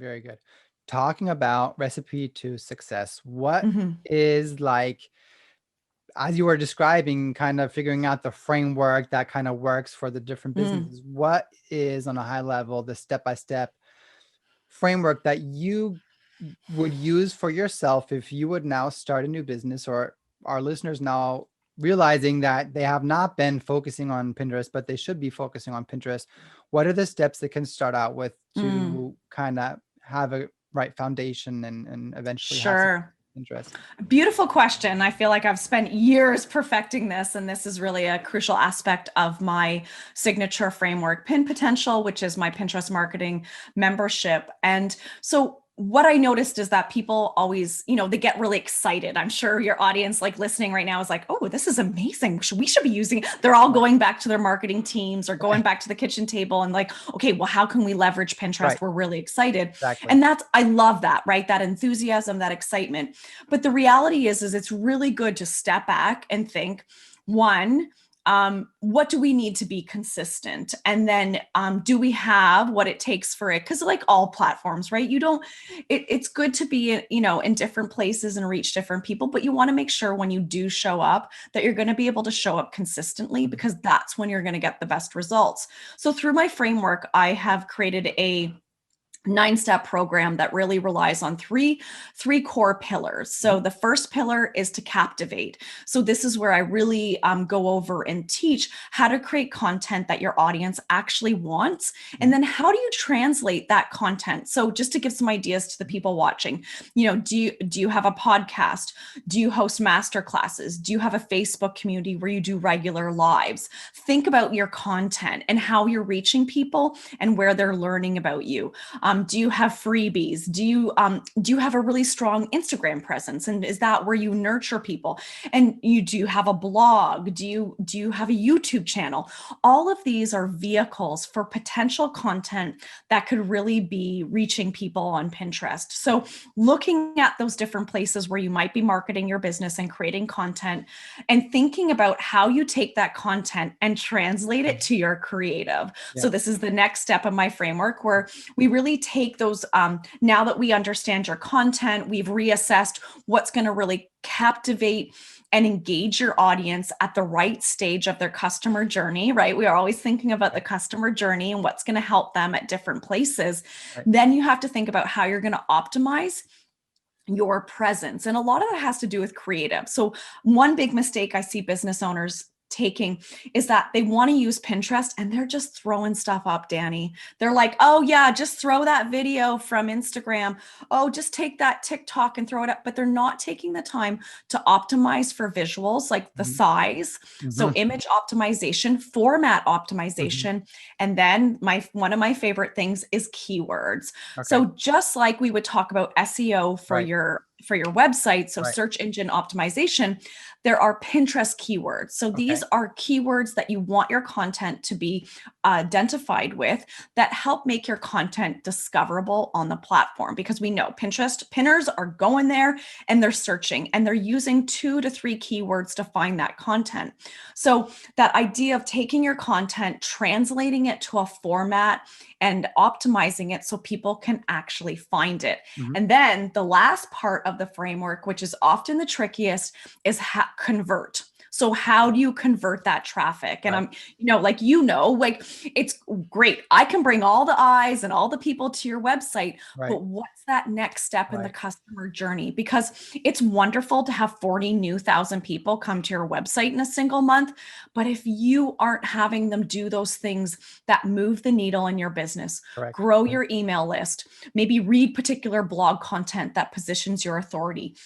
Very good. Talking about recipe to success, what Mhm. is like, as you were describing, kind of figuring out the framework that kind of works for the different Mm. businesses, what is on a high level, the step-by-step framework that you would use for yourself if you would now start a new business, or our listeners now realizing that they have not been focusing on Pinterest, but they should be focusing on Pinterest? What are the steps they can start out with Mm. to kind of have a right foundation and eventually have some Sure. interest? Beautiful question. I feel like I've spent years perfecting this, and this is really a crucial aspect of my signature framework, Pin Potential, which is my Pinterest marketing membership. And so what I noticed is that people always, they get really excited. I'm sure your audience, like listening right now, is like, oh, this is amazing. We should be using it. They're all Right. going back to their marketing teams or going Right. back to the kitchen table and like, okay, well, how can we leverage Pinterest? Right. We're really excited. Exactly. And I love that, right? That enthusiasm, that excitement. But the reality is it's really good to step back and think, one, what do we need to be consistent? And then do we have what it takes for it? Because like all platforms, right? It's good to be, in different places and reach different people, but you want to make sure when you do show up that you're going to be able to show up consistently, Mhm. because that's when you're going to get the best results. So through my framework, I have created a 9-step program that really relies on three core pillars. So Mhm. the first pillar is to captivate. So this is where I really go over and teach how to create content that your audience actually wants, and Mhm. then how do you translate that content. So just to give some ideas to the people watching, do you have a podcast? Do you host master classes? Do you have a Facebook community where you do regular lives? Think about your content and how you're reaching people and where they're learning about you. Do you have freebies? Do you have a really strong Instagram presence? And is that where you nurture people? And do you have a blog? Do you have a YouTube channel? All of these are vehicles for potential content that could really be reaching people on Pinterest. So looking at those different places where you might be marketing your business and creating content, and thinking about how you take that content and translate it to your creative. Yeah. So this is the next step of my framework, where we really take those, now that we understand your content, we've reassessed what's going to really captivate and engage your audience at the right stage of their customer journey, right? We are always thinking about the customer journey and what's going to help them at different places. Right. Then you have to think about how you're going to optimize your presence. And a lot of that has to do with creative. So one big mistake I see business owners taking is that they want to use Pinterest and they're just throwing stuff up, Danny. They're like, oh yeah, just throw that video from Instagram. Oh, just take that TikTok and throw it up. But they're not taking the time to optimize for visuals, like the Mhm. size. So Mhm. image optimization, format Mhm. optimization. And then one of my favorite things is keywords. Okay. So just like we would talk about SEO for Right. your website, so Right. search engine optimization, there are Pinterest keywords. So these Okay. are keywords that you want your content to be identified with, that help make your content discoverable on the platform, because we know pinners are going there and they're searching and they're using 2 to 3 keywords to find that content. So that idea of taking your content, translating it to a format and optimizing it so people can actually find it. Mhm. And then the last part of the framework, which is often the trickiest, is convert. So how do you convert that traffic? And Right. like it's great. I can bring all the eyes and all the people to your website, Right. but what's that next step in the Right. customer journey? Because it's wonderful to have 40,000 people come to your website in a single month, but if you aren't having them do those things that move the needle in your business, Correct. grow your email list, maybe read particular blog content that positions your authority,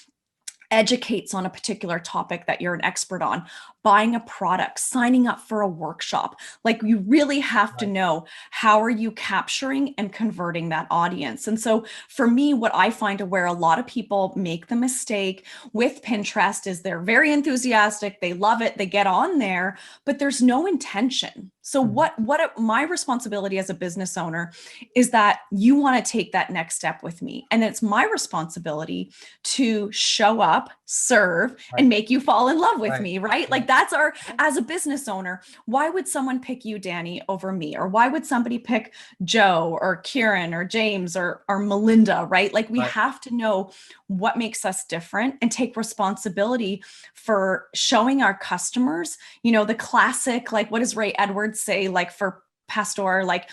educates on a particular topic that you're an expert on, buying a product, signing up for a workshop. Like, you really have to Right. know, how are you capturing and converting that audience? And so for me, what I find where a lot of people make the mistake with Pinterest is they're very enthusiastic, they love it, they get on there, but there's no intention. So Mhm. my responsibility as a business owner is that you want to take that next step with me. And it's my responsibility to show up, serve, Right. and make you fall in love with Right. me, right? Right. Like That's as a business owner, why would someone pick you, Danny, over me? Or why would somebody pick Joe or Kieran or James or Melinda, right? Like we have to know what makes us different and take responsibility for showing our customers, the classic, like what does Ray Edwards say, like for Pastor, like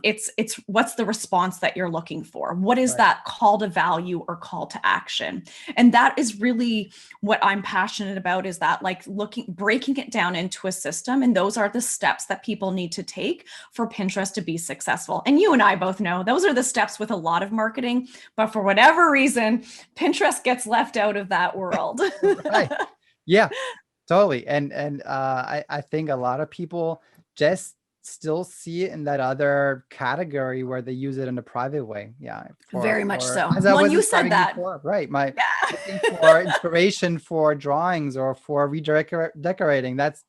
it's what's the response that you're looking for? What is that call to value or call to action? And that is really what I'm passionate about, is that like breaking it down into a system. And those are the steps that people need to take for Pinterest to be successful. And you and I both know those are the steps with a lot of marketing, but for whatever reason, Pinterest gets left out of that world. Right. Yeah, totally. And I think a lot of people just still see it in that other category where they use it in a private way. Yeah. Very much so. As I Well, was you said that. before, right. Looking for inspiration for drawings or for decorating. That's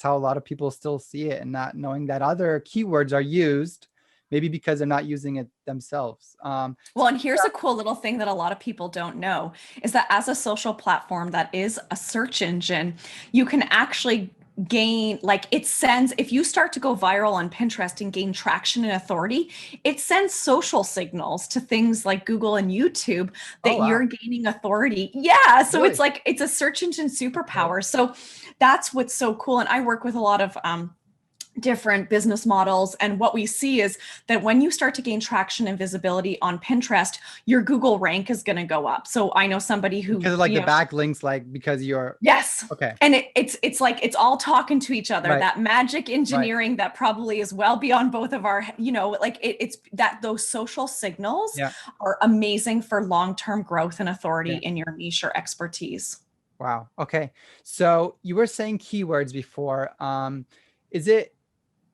how a lot of people still see it, and not knowing that other keywords are used, maybe because they're not using it themselves. Well, and here's a cool little thing that a lot of people don't know, is that as a social platform that is a search engine, you can actually gain, like it sends, if you start to go viral on Pinterest and gain traction and authority, it sends social signals to things like Google and YouTube that you're gaining authority. Yeah. So really? It's like, it's a search engine superpower. So that's what's so cool. And I work with a lot of different business models. And what we see is that when you start to gain traction and visibility on Pinterest, your Google rank is going to go up. So I know somebody who, because of like the backlinks, like because you're okay. And it's like, it's all talking to each other, that magic engineering that probably is well beyond both of our, like it's that those social signals are amazing for long-term growth and authority in your niche or expertise. Wow. Okay. So you were saying keywords before. Is it,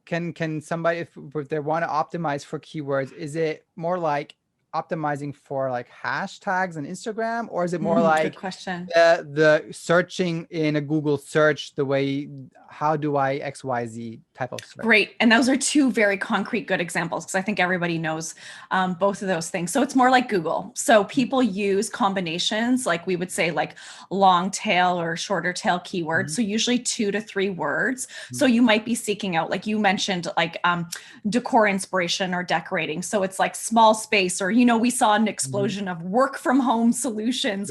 can somebody, if they want to optimize for keywords, is it more like optimizing for like hashtags on Instagram, or is it more like good question. the searching in a Google search, the way, how do I XYZ type of search? Great. And those are two very concrete, good examples, because I think everybody knows both of those things. So it's more like Google. So people use combinations, like we would say like long tail or shorter tail keywords. So usually 2 to 3 words. So you might be seeking out, like you mentioned, like decor inspiration or decorating. So it's like small space, or, we saw an explosion of work from home solutions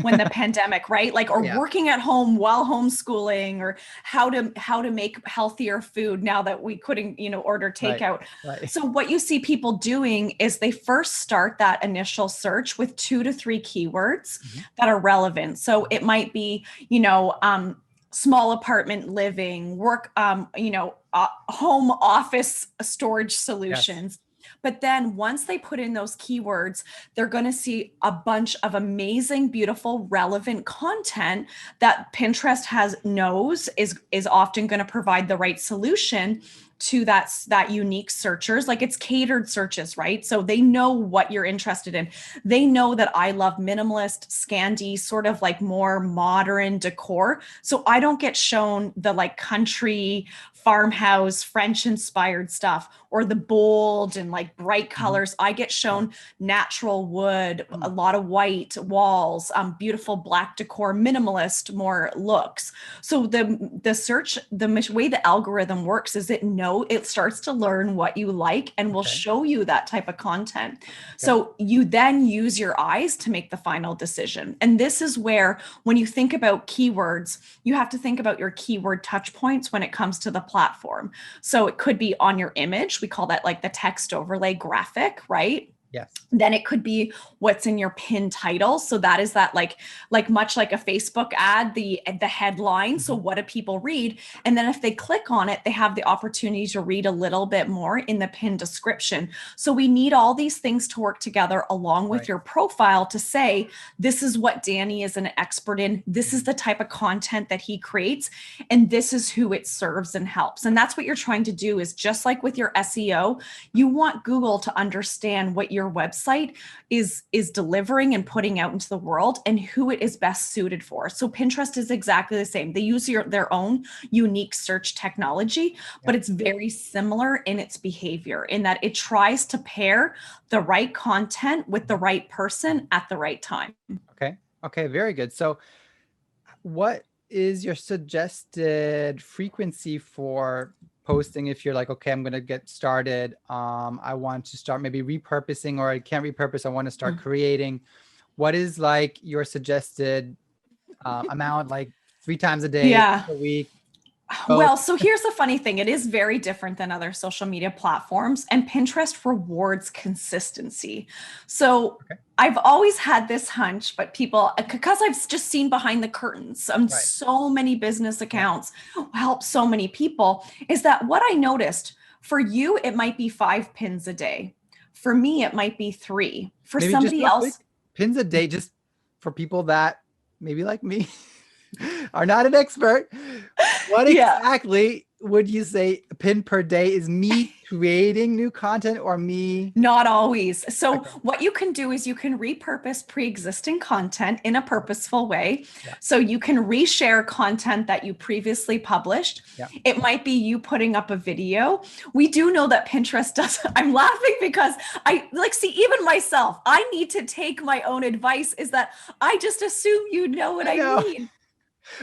when the pandemic, right? Like, or working at home while homeschooling, or how to make healthier food now that we couldn't, order takeout. Right. So what you see people doing is they first start that initial search with 2 to 3 keywords that are relevant. So it might be, small apartment living, work, home office storage solutions. But then once they put in those keywords, they're going to see a bunch of amazing, beautiful, relevant content that Pinterest knows is often going to provide the right solution to that unique searchers. Like, it's catered searches, right? So they know what you're interested in. They know that I love minimalist, Scandi, sort of like more modern decor. So I don't get shown the like country, farmhouse, French inspired stuff, or the bold and like bright colors. I get shown natural wood, a lot of white walls, beautiful black decor, minimalist more looks. So the search, the way the algorithm works is it starts to learn what you like and will show you that type of content. So you then use your eyes to make the final decision. And this is where, when you think about keywords, you have to think about your keyword touch points when it comes to the platform. So it could be on your image. We call that like the text overlay graphic, right? Yes. Then it could be what's in your pin title. So that is that like much like a Facebook ad, the headline. So what do people read? And then if they click on it, they have the opportunity to read a little bit more in the pin description. So we need all these things to work together along with your profile to say, this is what Danny is an expert in. This is the type of content that he creates, and this is who it serves and helps. And that's what you're trying to do, is just like with your SEO, you want Google to understand what your website is delivering and putting out into the world, and who it is best suited for. So Pinterest is exactly the same. They use their own unique search technology, but it's very similar in its behavior, in that it tries to pair the right content with the right person at the right time. Okay. Very good. So what is your suggested frequency for posting if you're like, okay, I'm going to get started. I want to start maybe repurposing, or I can't repurpose. I want to start creating. What is like your suggested amount, like 3 times a day, Yeah. a week? Well, so here's the funny thing. It is very different than other social media platforms, and Pinterest rewards consistency. So I've always had this hunch, but people, because I've just seen behind the curtains on so many business accounts, help so many people, is that what I noticed for you, it might be 5 pins a day. For me, it might be 3. For maybe somebody else, quick, pins a day, just for people that maybe like me are not an expert. What exactly would you say a pin per day is? Me creating new content or me? Not always. So what you can do is you can repurpose pre-existing content in a purposeful way. So you can reshare content that you previously published. It might be you putting up a video. We do know that Pinterest does. I'm laughing because I like, see, even myself, I need to take my own advice, is that I just assume you know what I mean.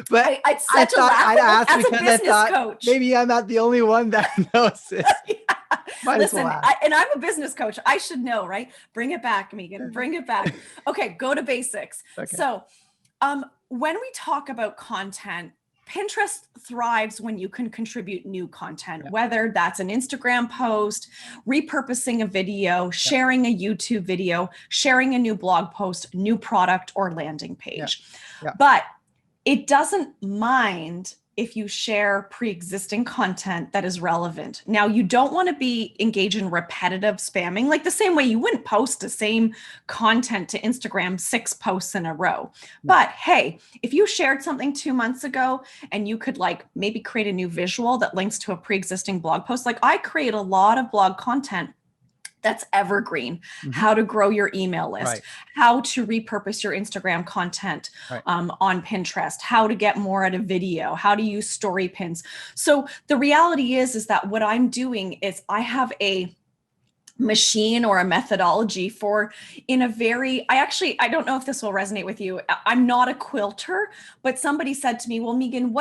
But it's such a I'd ask as a because business coach. Maybe I'm not the only one that knows this. Listen, and I'm a business coach. I should know, right? Bring it back, Megan. Bring it back. Okay, go to basics. So when we talk about content, Pinterest thrives when you can contribute new content, whether that's an Instagram post, repurposing a video, sharing a YouTube video, sharing a new blog post, new product, or landing page. But it doesn't mind if you share pre-existing content that is relevant. Now, you don't want to be engaged in repetitive spamming, like the same way you wouldn't post the same content to Instagram 6 posts in a row. But hey, if you shared something 2 months ago and you could like maybe create a new visual that links to a pre-existing blog post, like I create a lot of blog content that's evergreen, how to grow your email list, how to repurpose your Instagram content on Pinterest, how to get more out of video, how to use story pins. So the reality is that what I'm doing is I have a machine or a methodology for in a very, I don't know if this will resonate with you. I'm not a quilter, but somebody said to me, well, Megan,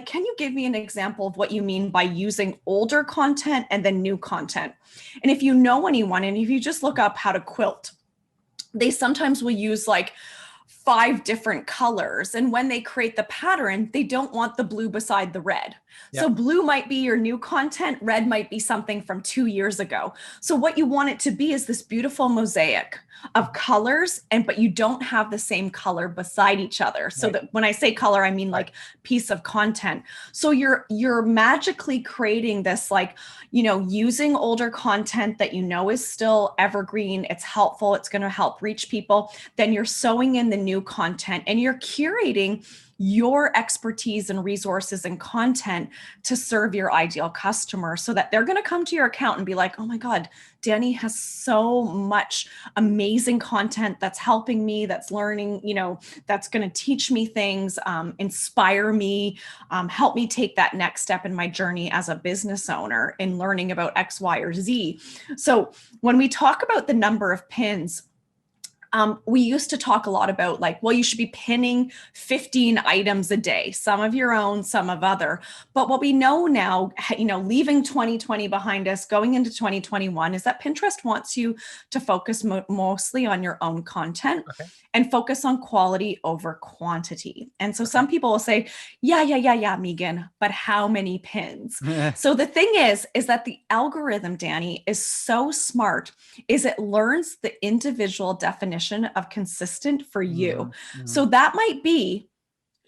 can you give me an example of what you mean by using older content and then new content? And if you know anyone, and if you just look up how to quilt, they sometimes will use like 5 different colors. And when they create the pattern, they don't want the blue beside the red. So blue might be your new content. Red might be something from 2 years ago. So what you want it to be is this beautiful mosaic of colors, but you don't have the same color beside each other. So that when I say color, I mean like piece of content. So you're magically creating this, like, using older content that is still evergreen. It's helpful. It's going to help reach people. Then you're sewing in the new content and you're curating your expertise and resources and content to serve your ideal customer, so that they're going to come to your account and be like, oh my God, Danny has so much amazing content that's helping me, that's learning, that's going to teach me things, inspire me, help me take that next step in my journey as a business owner in learning about X, Y, or Z. So when we talk about the number of pins, we used to talk a lot about you should be pinning 15 items a day, some of your own, some of other. But what we know now, leaving 2020 behind us, going into 2021, is that Pinterest wants you to focus mostly on your own content and focus on quality over quantity. And so some people will say, yeah, Megan, but how many pins? So the thing is that the algorithm, Danny, is so smart, is it learns the individual definition of consistent for you. So that might be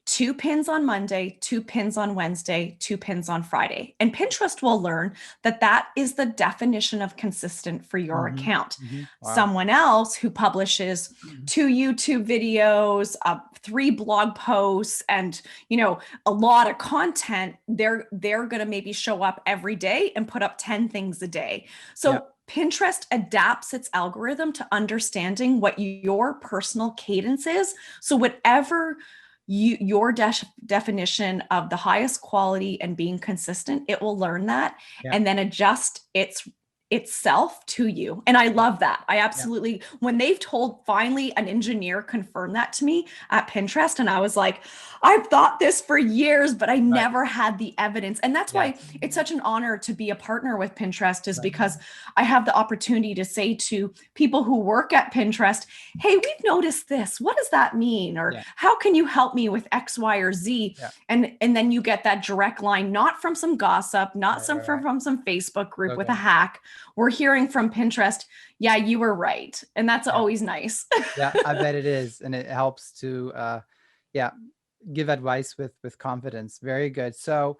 2 pins on Monday, 2 pins on Wednesday, 2 pins on Friday. And Pinterest will learn that that is the definition of consistent for your account. Wow. Someone else who publishes 2 YouTube videos, 3 blog posts, and a lot of content, they're going to maybe show up every day and put up 10 things a day. So Pinterest adapts its algorithm to understanding what your personal cadence is. So whatever your definition of the highest quality and being consistent, it will learn that and then adjust its itself to you. And I love that. I Yeah. absolutely, when they've told, finally an engineer confirmed that to me at Pinterest, and I was like, I've thought this for years, but I Right. never had the evidence. And that's why Yes. it's such an honor to be a partner with Pinterest, is Right. because I have the opportunity to say to people who work at Pinterest, hey, we've noticed this. What does that mean? Or Yeah. how can you help me with X, Y, or Z? Yeah. And then you get that direct line, not from some gossip, not from some Facebook group with a hack. We're hearing from Pinterest, yeah, you were right. And that's always nice. Yeah, I bet it is. And it helps to, give advice with confidence. Very good. So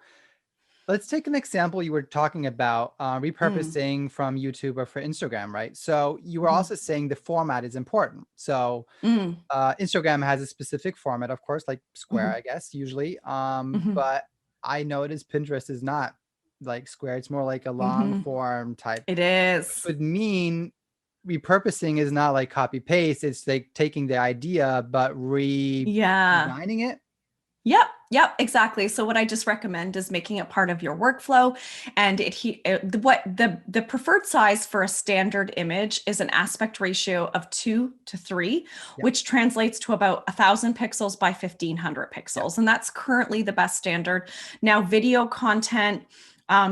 let's take an example. You were talking about repurposing from YouTube or for Instagram, right? So you were also saying the format is important. So Instagram has a specific format, of course, like square, I guess, usually. But I noticed Pinterest is not like square. It's more like a long form type. It Which is. would mean repurposing is not like copy paste. It's like taking the idea, but redesigning it. Yep, exactly. So what I just recommend is making it part of your workflow. And what the preferred size for a standard image is an aspect ratio of 2:3, which translates to about 1,000 pixels by 1,500 pixels. And that's currently the best standard. Now, video content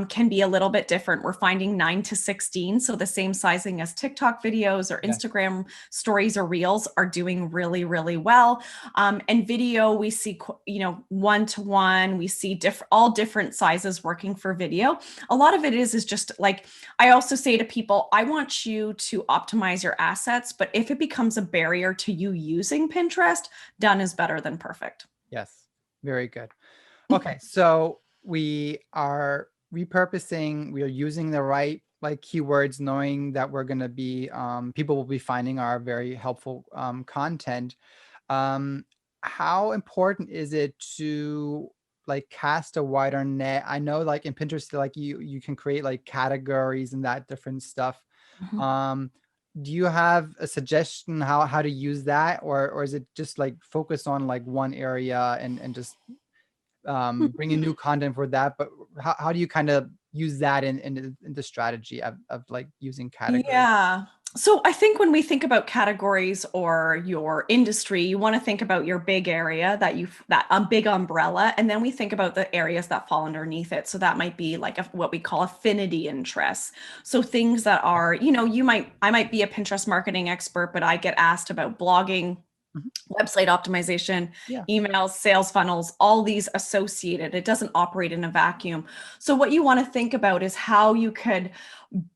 can be a little bit different. We're finding 9:16. So the same sizing as TikTok videos or Instagram stories or reels are doing really, really well. And video, we see, 1:1. We see all different sizes working for video. A lot of it is just like, I also say to people, I want you to optimize your assets, but if it becomes a barrier to you using Pinterest, done is better than perfect. Yes. Very good. Okay. So we are repurposing, we are using the right like keywords, knowing that we're going to be, people will be finding our very helpful content. How important is it to like cast a wider net? I know like in Pinterest, like you can create like categories and that different stuff. Do you have a suggestion how to use that, or is it just like focus on like one area and just bringing new content for that? But how do you kind of use that in the strategy of like using categories? Yeah. So I think when we think about categories or your industry, you want to think about your big area that a big umbrella, and then we think about the areas that fall underneath it. So that might be like what we call affinity interests. So things that are, I might be a Pinterest marketing expert, but I get asked about blogging, website optimization, emails, sales funnels, all these associated. It doesn't operate in a vacuum. So what you want to think about is how you could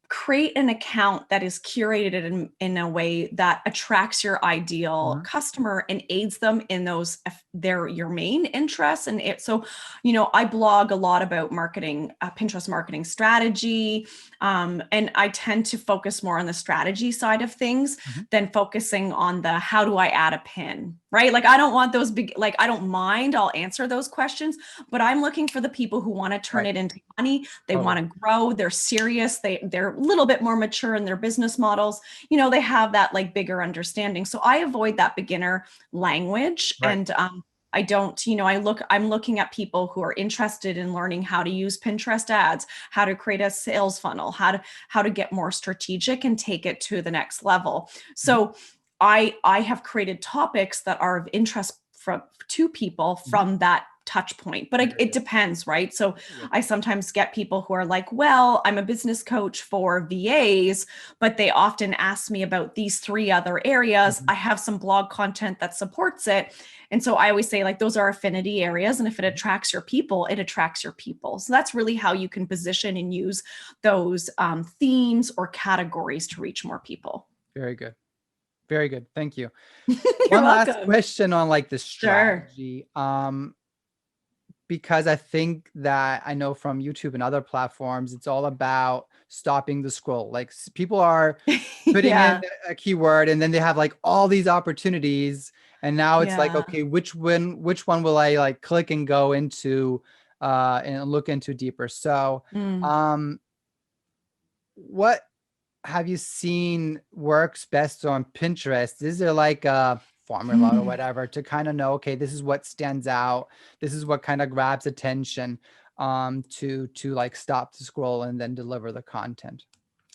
create an account that is curated in a way that attracts your ideal customer and aids them in those your main interests. And so I blog a lot about marketing, Pinterest marketing strategy, and I tend to focus more on the strategy side of things than focusing on the how do I add a pin, right? Like I don't want those big, like I don't mind, I'll answer those questions, but I'm looking for the people who want to turn it into money. They want to grow, they're serious, they're a little bit more mature in their business models, they have that like bigger understanding. So I avoid that beginner language. And I don't, I'm looking at people who are interested in learning how to use Pinterest ads, how to create a sales funnel, how to get more strategic and take it to the next level. So I have created topics that are of interest to people from that touch point, but it depends, right? So I sometimes get people who are like, well, I'm a business coach for VAs, but they often ask me about these 3 other areas. I have some blog content that supports it. And so I always say like, those are affinity areas. And if it attracts your people, it attracts your people. So that's really how you can position and use those themes or categories to reach more people. Very good. Very good. Thank you. You're One welcome. last question on like the strategy. Because I think that I know from YouTube and other platforms, it's all about stopping the scroll. Like people are putting in a keyword and then they have like all these opportunities. And now it's like, okay, which one will I like click and go into and look into deeper? So what have you seen works best on Pinterest? Is there like a formula or whatever to kind of know, okay, this is what stands out, this is what kind of grabs attention to like stop the scroll and then deliver the content?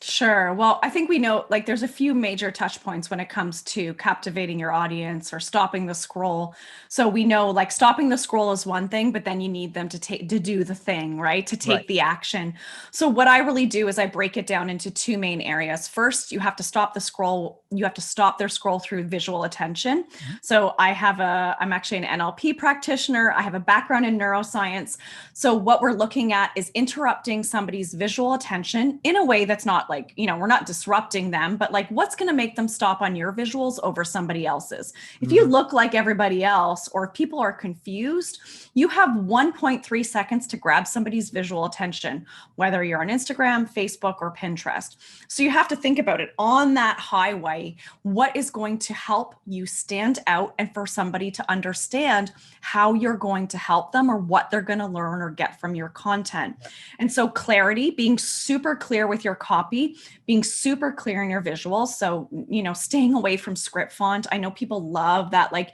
Sure. Well, I think we know like there's a few major touch points when it comes to captivating your audience or stopping the scroll. So we know like stopping the scroll is one thing, but then you need them to do the thing, right? To Right. take the action. So what I really do is I break it down into two main areas. First, you have to stop the scroll. You have to stop their scroll through visual attention. Mhm. So I'm actually an NLP practitioner. I have a background in neuroscience. So what we're looking at is interrupting somebody's visual attention in a way that's not like, we're not disrupting them, but like what's going to make them stop on your visuals over somebody else's? If you Mhm. look like everybody else, or if people are confused, you have 1.3 seconds to grab somebody's visual attention, whether you're on Instagram, Facebook, or Pinterest. So you have to think about it on that highway. What is going to help you stand out and for somebody to understand how you're going to help them or what they're going to learn or get from your content? And so clarity, being super clear with your copy, being super clear in your visuals. So, staying away from script font. I know people love that, like,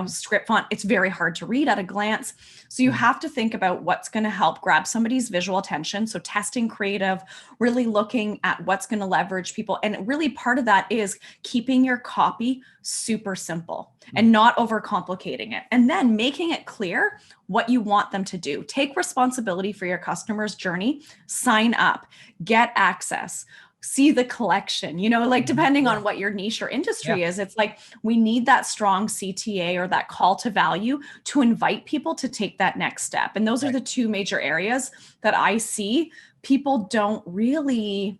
script font. It's very hard to read at a glance. So you Mhm. have to think about what's going to help grab somebody's visual attention. So testing creative, really looking at what's going to leverage people. And really part of that is keeping your copy super simple and not overcomplicating it. And then making it clear what you want them to do. Take responsibility for your customer's journey, sign up, get access, see the collection, like Mhm. depending Yeah. on what your niche or Yeah. industry is, it's like we need that strong CTA or that call to value to invite people to take that next step. And those are Right. the two major areas that I see people don't really,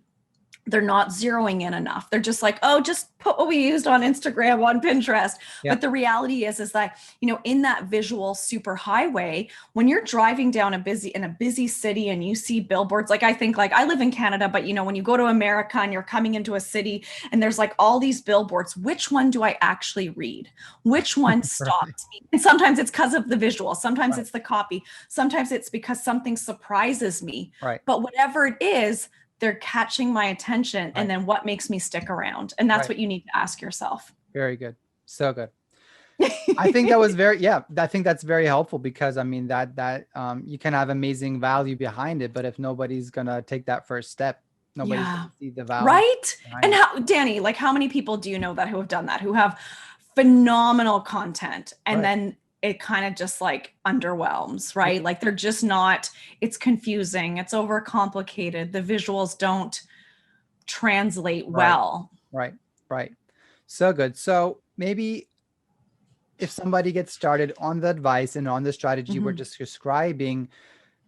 they're not zeroing in enough. They're just like, oh, just put what we used on Instagram, on Pinterest. Yeah. But the reality is that, in that visual super highway, when you're driving down in a busy city and you see billboards, like I think like I live in Canada, but when you go to America and you're coming into a city and there's like all these billboards, which one do I actually read? Which one Right. stops me? And sometimes it's because of the visual. Sometimes Right. it's the copy. Sometimes it's because something surprises me. Right. But whatever it is, they're catching my attention. And Right. then what makes me stick around? And that's Right. what you need to ask yourself. Very good. So good. I think that was very, yeah, I think that's very helpful because I mean that you can have amazing value behind it, but if nobody's gonna take that first step, nobody's Yeah. gonna see the value Right. behind And it. how, Danny, like how many people do you know that who have done that, who have phenomenal content and Right. then it kind of just like underwhelms, right? Like they're just not, it's confusing, it's overcomplicated, the visuals don't translate Right. well. Right. Right. So good. So maybe if somebody gets started on the advice and on the strategy we're Mhm. just describing,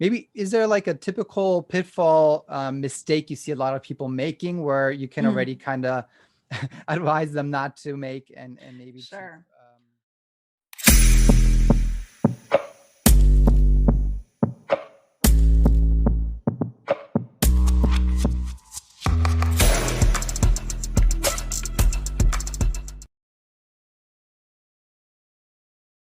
maybe is there like a typical pitfall mistake you see a lot of people making where you can Mm. already kind of advise them not to make and maybe to Sure.